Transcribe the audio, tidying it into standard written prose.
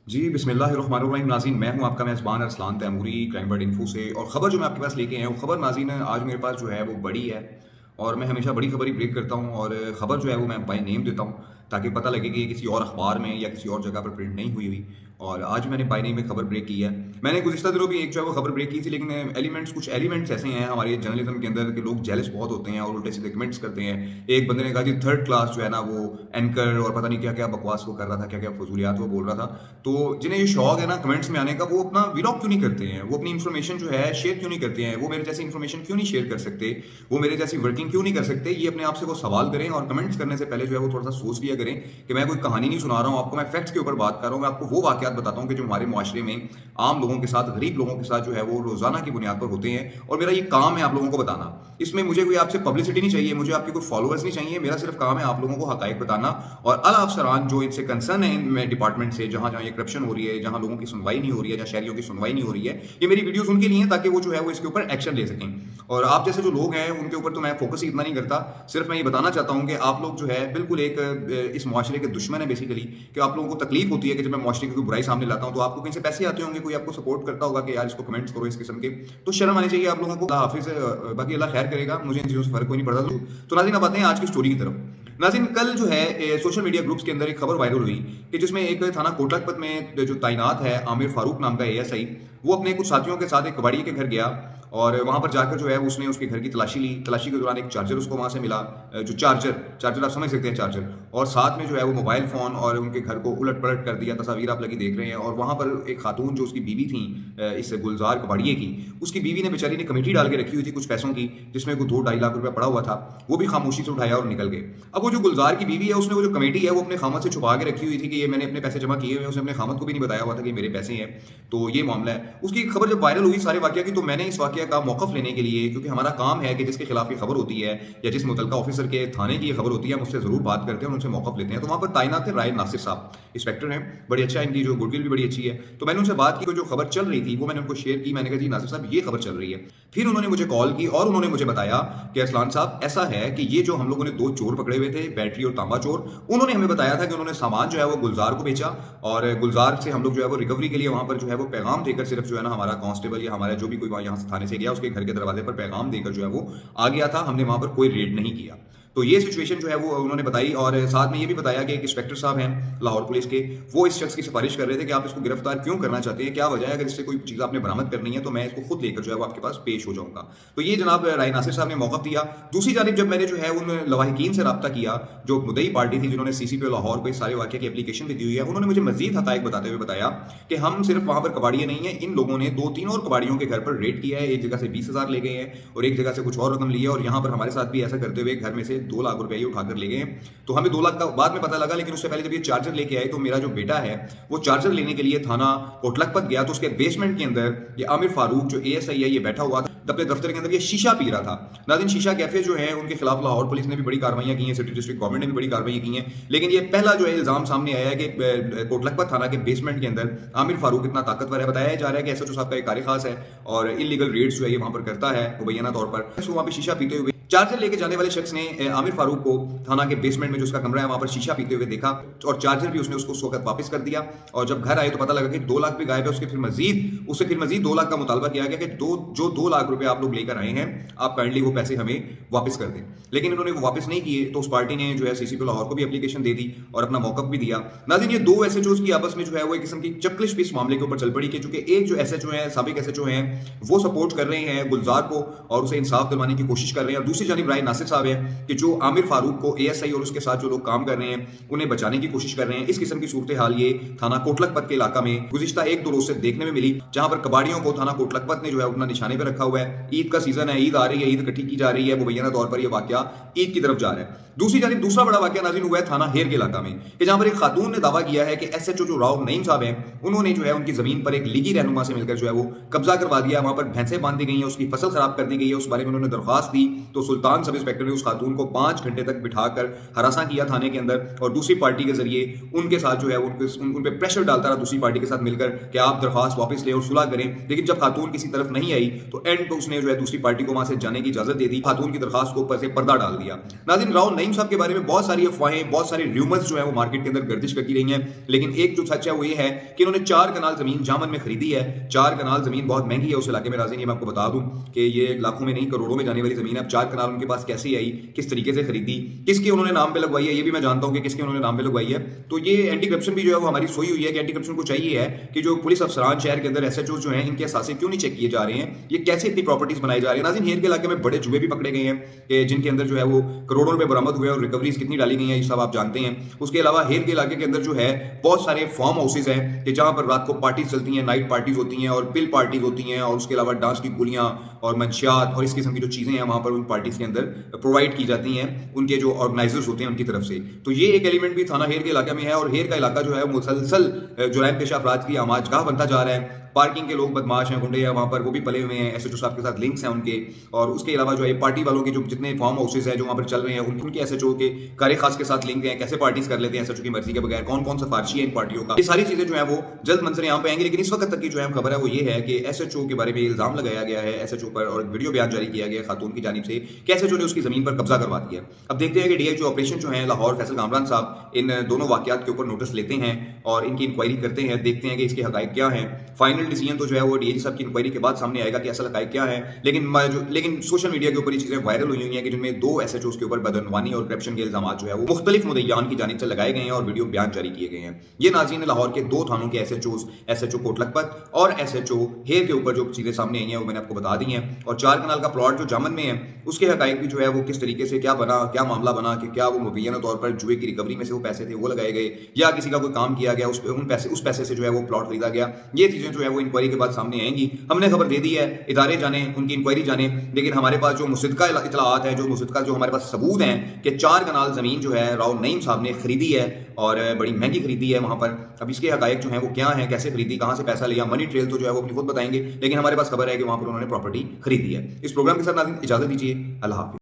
जी, बिस्मिल्लाहिर्रहमानिर्रहीम नाज़रीन, मैं हूँ आपका मेज़बान Arsalan Taimuri crime bird info से। और ख़बर जो मैं आपके पास लेके आया हूँ, ख़बर नाज़रीन आज मेरे पास जो है वो बड़ी है। और मैं हमेशा बड़ी ख़बर ही ब्रेक करता हूँ और ख़बर जो है वो मैं बाय नेम देता हूँ ताकि पता लगे कि ये किसी और अख़बार में या किसी और जगह पर प्रिंट नहीं हुई हुई। और आज मैंने बाय नेम में ख़बर ब्रेक की है। मैंने गुज़िश्ता दिनों भी एक जो है वो ख़बर ब्रेक की थी, लेकिन कुछ एलिमेंट्स ऐसे हैं हमारे जर्नलिज़्म के अंदर कि लोग जेलस बहुत होते हैं और उल्टे-सीधे कमेंट्स करते हैं। एक बंदे ने कहा जी थर्ड क्लास जो है ना वो एंकर और पता नहीं क्या-क्या बकवास वो कर रहा था, क्या-क्या फ़ज़ूलियात वो बोल रहा था। तो जिन्हें ये शौक है ना कमेंट्स में आने का, वो अपना व्लॉग क्यों नहीं करते हैं? वो अपनी इन्फॉर्मेशन जो है शेयर क्यों नहीं करते हैं? वो मेरे जैसी इन्फॉर्मेशन क्यों नहीं शेयर कर सकते? वो मेरे जैसी वर्किंग क्यों नहीं कर सकते? ये अपने आप से वो सवाल करें और कमेंट्स करने से पहले जो है वो थोड़ा-सा सोच लिया करें कि मैं कोई कहानी नहीं सुना रहा हूँ आपको, मैं फैक्ट्स के ऊपर बात कर रहा हूँ। मैं आपको वो वाक़यात बताता हूँ कि जो हमारे मुआशरे में आम लोगों के साथ, गरीब लोगों के साथ जो है वो रोज़ाना की बुनियाद पर होते हैं और मेरा ये काम है आप लोगों को बताना। इसमें मुझे कोई आपसे पब्लिसिटी नहीं चाहिए, मुझे आपके कोई फॉलोअर्स नहीं चाहिए, मेरा सिर्फ काम है आप लोगों को हक़ाइक़ बताना। और आला अफ़सरान जो इनसे कंसर्न है इन डिपार्टमेंट से, जहाँ-जहाँ ये करप्शन हो रही है, जहाँ लोगों की सुनवाई नहीं हो रही है, जहाँ शहरियों की सुनवाई नहीं हो रही है, ये मेरी वीडियोज़ उनके लिए हैं ताकि वो जो है वो इसके ऊपर एक्शन ले सकें। और आप जैसे जो लोग हैं उनके ऊपर तो मैं फ़ोकस ही इतना नहीं करता, सिर्फ मैं ये बताना चाहता हूँ कि आप लोग जो है बिल्कुल एक इस मुआशरे के दुश्मन है बेसिकली, कि आप लोगों को तकलीफ होती है कि जब मैं मुआशरे की कोई बुराई सामने लाता हूँ तो आपको कहीं से पैसे आते होंगे, कोई आपको सपोर्ट करता होगा कि यार इसको कमेंट्स करो इस किस्म के, तो शर्म आनी चाहिए आप लोगों को। अल्लाह हाफ़िज़, बाकी अल्लाह खैर करेगा, मुझे इन चीज़ों से फ़र्क कोई नहीं पड़ता। तो नाज़रीन अब आते हैं आज की स्टोरी की तरफ। नाज़रीन कल जो है सोशल मीडिया ग्रुप्स के अंदर एक खबर वायरल हुई कि जिसमें एक थाना कोटला लखपत में जो तैनात है आमिर फारूक नाम का एएसआई, वो अपने कुछ साथियों के साथ एक कबाड़ी के घर गया और वहाँ पर जाकर जो है उसने उसके घर की तलाशी ली। तलाशी के दौरान एक चार्जर उसको वहाँ से मिला, जो चार्जर आप समझ सकते हैं चार्जर, और साथ में जो है वो मोबाइल फ़ोन, और उनके घर को उलट-पलट कर दिया। तस्वीर आप लगी देख रहे हैं। और वहाँ पर एक खातून जो उसकी बीवी थी, इस गुलज़ार कबाड़िये की, उसकी बीवी ने बेचारी ने कमेटी डाल के रखी हुई थी कुछ पैसों की, जिसमें कोई 2 ढाई लाख रुपया पड़ा हुआ था। वो भी खामोशी से उठाया और निकल गए। अब वो जो गुलज़ार की बीवी है, उसने वो जो कमेटी है वो अपने खामद से छुपा के रखी हुई थी कि ये मैंने अपने पैसे जमा किए हुए हैं। उसने अपने खामद को भी नहीं बताया हुआ था कि मेरे पैसे हैं। तो ये मामला है। उसकी खबर जब वायरल हुई सारे वाक़या की, तो मैंने इस वाक़या का मौक़िफ़ लेने के लिए, क्योंकि हमारा काम है कि जिसके खिलाफ ये खबर होती है या जिस मुतलका ऑफिसर के थाने की ये खबर होती है, हम उससे ज़रूर बात करते हैं और उनसे मौक़िफ़ लेते हैं। तो वहाँ पर तैनात थे राय नासिर साहब, इंस्पेक्टर हैं, बड़े अच्छा, इनकी जो गुडविल भी बड़ी अच्छी है। तो मैंने उनसे बात की, जो खबर चल रही थी वो मैंने उनको शेयर की। मैंने कहा जी नासिर साहब ये खबर चल रही है। फिर उन्होंने मुझे कॉल की और उन्होंने मुझे बताया कि अरसलान साहब ऐसा है कि ये जो हम लोगों ने 2 चोर पकड़े हुए थे, बैटरी और तांबा चोर, उन्होंने हमें बताया था कि उन्होंने सामान जो है वो गुलज़ार को बेचा और गुलज़ार से हम लोग जो है वो रिकवरी के लिए वहाँ पर जो है वो पैगाम देकर, सिर्फ जो है ना हमारा कांस्टेबल या हमारा जो भी कोई वहाँ यहाँ से थाने से गया, उसके घर के दरवाजे पर पैगाम देकर जो है वो आ गया था। हमने वहाँ पर कोई रेड नहीं किया। तो ये सिचुएशन जो है वो उन्होंने बताई। और साथ में ये भी बताया कि एक इंस्पेक्टर साहब हैं लाहौर पुलिस के, वो इस शख्स की सिफारिश कर रहे थे कि आप इसको गिरफ्तार क्यों करना चाहते हैं, क्या वजह है, अगर इससे कोई चीज़ आपने बरामद करनी है तो मैं इसको खुद लेकर जो है वो आपके पास पेश हो जाऊंगा। तो ये जनाब राय नासिर साहब ने मौक़िफ़ दिया। दूसरी जानिब जब मैंने जो है उन लवाहिकीन से रब्ता किया, जो मुद्दई पार्टी थी जिन्होंने सीसीपी लाहौर को इस सारे वाक़े की एप्लीकेशन भी दी हुई है, उन्होंने मुझे मज़ीद हक़ाइक़ बताते हुए बताया कि हम सिर्फ वहाँ पर कबाड़िए नहीं है, इन लोगों ने 2-3 और कबाड़ियों के घर पर रेड किया है। एक जगह से 20,000 ले गए हैं और एक जगह से कुछ और रकम ली है, और यहाँ पर हमारे साथ भी ऐसा करते हुए घर में से 2 लाख रुपए उठा कर ले गए हैं। तो हमें 2 लाख का बाद में पता लगा, लेकिन उससे पहले जब ये चार्जर लेके आए तो मेरा जो बेटा है वो चार्जर लेने के लिए थाना कोटला लखपत गया, तो उसके बेसमेंट के अंदर ये आमिर फारूक जो एएसआई है ये बैठा हुआ था अपने दफ्तर के अंदर, ये शीशा पी रहा था। नाज़रीन शीशा कैफे जो है उनके खिलाफ लाहौर पुलिस ने भी बड़ी कार्रवाइयां की हैं, सिटी डिस्ट्रिक्ट गवर्नमेंट ने भी बड़ी कार्रवाई की हैं, लेकिन ये पहला जो है इल्जाम सामने आया है कि कोटला लखपत थाना के बेसमेंट के अंदर आमिर फारूक इतना ताकतवर है। बताया जा रहा है कि एसएचओ साहब का एक कार्य खास है और इलीगल रेड्स जो है ये वहां पर करता है मुबैना तौर पर। तो वहां पे शीशा पीते हुए चार्जर लेके जाने वाले शख्स ने आमिर फारूक को थाना के बेसमेंट में जो उसका कमरा है वहां पर शीशा पीते हुए देखा, और चार्जर भी उसने उसको उस वक्त वापस कर दिया। और जब घर आए तो पता लगा कि 2 लाख भी गायब है। उससे फिर मजीद 2 लाख का मुतालबा किया गया कि 2 लाख रुपए आप लोग लेकर आए हैं, आप काइंडली वो पैसे हमें वापस कर दें। लेकिन उन्होंने वो वापस नहीं किए, तो उस पार्टी ने जो है सीसीपी लाहौर को भी एप्लीकेशन दे दी और अपना मौक़िफ़ भी दिया। नाज़रीन ये 2 एसएचओ की आपस में जो है वो एक किस्म की चक्लिश भी इस मामले के ऊपर चल पड़ी कि चूंकि एक जो एसएचओ है, साबिक एसएचओ हैं, वो सपोर्ट कर रहे हैं गुलजार को और उसे इंसाफ दिलवाने की कोशिश कर रहे हैं, और दूसरी जानिब राय नासिर साहब है कि जो आमिर फारूक को एएसआई और उसके साथ जो लोग काम कर रहे हैं उन्हें बचाने की कोशिश कर रहे हैं। इस किस्म की सूरत हाल ये थाना कोटला लखपत के इलाका में गुज़िश्ता 1-2 रोज से देखने में मिली, जहां पर कबाड़ियों को थाना कोटला लखपत ने जो है अपना निशाने पर रखा हुआ है। ईद का सीजन है, ईद आ रही है, ईद इकट्ठी की जा रही है, मुबैना तौर पर यह वाकया ईद की तरफ जा रहा है। दूसरी जानिब दूसरा बड़ा वाकया नाज़रीन हुआ है थाना हेर के इलाका में, कि जहां पर एक खातून ने दावा किया है कि एसएचओ जो राव नईम साहब हैं उन्होंने जो है उनकी जमीन पर एक लीगी रहनुमा से मिलकर जो है वो कब्जा करवा दिया, वहां पर भैंसें बांध दी गई हैं, उसकी फसल खराब कर दी गई है, उस बारे में उन्होंने दरख्वास्त दी तो सुल्तान सब इंस्पेक्टर ने उस खातून को 5 घंटे तक बिठाकर हरासा किया थाने के अंदर और दूसरी पार्टी के जरिए उनके साथ जो है उन पे प्रेशर डालता रहा दूसरी पार्टी के साथ मिलकर कि आप दरख्वास्त वापस ले और सुलह करें। लेकिन जब खातून किसी तरफ नहीं आई तो एंड पे उसने जो है दूसरी पार्टी को वहां से जाने की इजाजत दे दी, खातून की दरख्वास्त को ऊपर से पर्दा डाल दिया। नाज़रीन, राव नईम साहब के बारे में बहुत सारी अफवाहें, बहुत सारे र्यूमर्स जो है वो मार्केट के अंदर गर्दिश करती रही हैं, लेकिन एक जो सच है वो ये है कि इन्होंने 4 कनाल जमीन जामन में खरीदी है। 4 कनाल जमीन बहुत महंगी है उस इलाके में। नाज़रीन, ये मैं आपको बता दूं कि ये लाखों में नहीं करोड़ों में जाने वाली जमीन है। अब 4 कनाल उनके पास कैसे आई, किस तरीके से खरीदी, किसके उन्होंने नाम पे लगवाई है, ये भी मैं जानता हूं कि किसके उन्होंने नाम पे लगवाई है। तो ये एंटी करप्शन भी जो है वो हमारी सोई हुई है कि एंटी करप्शन को चाहिए है कि जो पुलिस अफसरान शहर के अंदर एसएचओ जो हैं इनके असासे क्यों नहीं चेक किए जा रहे हैं, ये कैसे इतनी प्रॉपर्टीज बनाई जा रही है। नाज़रीन, हेर के इलाके में बड़े जुए भी पकड़े गए हैं कि जिनके अंदर जो है वो करोड़ों रुपए बरामद हुए और रिकवरीज कितनी डाली गई हैं, ये सब आप जानते हैं। उसके अलावा हेर के इलाके के अंदर जो है बहुत सारे फार्म हाउसेज हैं कि जहां पर रात को पार्टीज चलती हैं, नाइट पार्टीज होती हैं और पिल पार्टीज होती हैं, और उसके अलावा डांस की गोलियां और मंशियात और इस किस्म की जो चीजें हैं वहां पर उन पार्टीज के अंदर प्रोवाइड की जाती हैं उनके जो ऑर्गेनाइजर्स होते हैं उनकी तरफ से। तो ये एक एलिमेंट भी थाना हेर के इलाके में है और हेर का इलाका जो है मुसलसल जुराइम पेशा अफराद की आमाजगाह बनता जा रहा है। पार्किंग के लोग बदमाश हैं, गुंडे हैं वहाँ पर, वो भी पले हुए हैं, एसएचओ साहब के साथ लिंक्स हैं उनके। और उसके अलावा जो है पार्टी वालों के जो जितने फार्म हाउसेज हैं जो वहाँ पर चल रहे हैं उनके एसएचओ के कार्य खास के साथ लिंक हैं, कैसे पार्टीज कर लेते हैं एसएचओ की मर्जी के बगैर, कौन कौन सिफारिशी है इन पार्टियों का, ये सारी चीजें जो है वो जल्द मंजर यहाँ पे आएंगी। लेकिन इस वक्त तक की जो है खबर है वो ये है कि एसएचओ के बारे में इल्जाम लगाया गया है एसएचओ पर और वीडियो बयान जारी किया गया खातून की जानिब से कि एसएचओ ने उसकी जमीन पर कब्जा करवा दिया। अब देखते हैं कि डीआईजी ऑपरेशन जो है लाहौर फैसल कामरान साहब इन दोनों वाकयात के ऊपर नोटिस लेते हैं और इनकी इंक्वायरी करते हैं, देखते हैं कि इसके हकायक क्या हैं। फाइनल डिसीजन तो जो है वो डीआईजी साहब की इंक्वायरी के बाद सामने आएगा कि असल हकायक क्या है। लेकिन सोशल मीडिया के ऊपर ये चीजें वायरल हुई हैं कि जिनमें 2 एसएचओज के ऊपर बदअनवानी और करप्शन के इल्जाम जो है वो मुख्तलिफ मुद्दईयान की जानिब से लगाए गए हैं और वीडियो बयान जारी किए गए हैं। ये नाज़रीन लाहौर के 2 थानों के एसएचओ कोट लखपत और एसएचओ हेर के ऊपर जो चीजें सामने आई हैं वो मैंने आपको बता दी हैं। और 4 कनाल का प्लॉट जो जामन में है उसके हकायक भी जो है वो किस तरीके से क्या बना, क्या मामला बना कि क्या वो मुबैना तौर पर जुए की रिकवरी में से वो पैसे थे वो लगाए गए या किसी का कोई काम किया गया उस पैसे से जो है वो प्लॉट खरीदा गया। ये चीजें जो है वो इंक्वायरी के बाद सामने आएंगी। हमने खबर दे दी है, इदारे जाने, उनकी इंक्वायरी जाने, लेकिन हमारे पास जो मुसद्दका इतलात है, जो मुसद्दका जो हमारे पास सबूत हैं कि 4 कनाल जमीन जो है राव नईम साहब ने खरीदी है और बड़ी महंगी खरीदी है वहां पर। अब इसके हकायक जो है वो क्या है, कैसे खरीदी, कहां से पैसा लिया, मनी ट्रेल तो जो है वो अपनी खुद बताएंगे, लेकिन हमारे पास खबर है कि वहां पर उन्होंने प्रॉपर्टी खरीदी है। इस प्रोग्राम के साथ नाज़रीन इजाजत दीजिए। अल्लाह हाफिज़।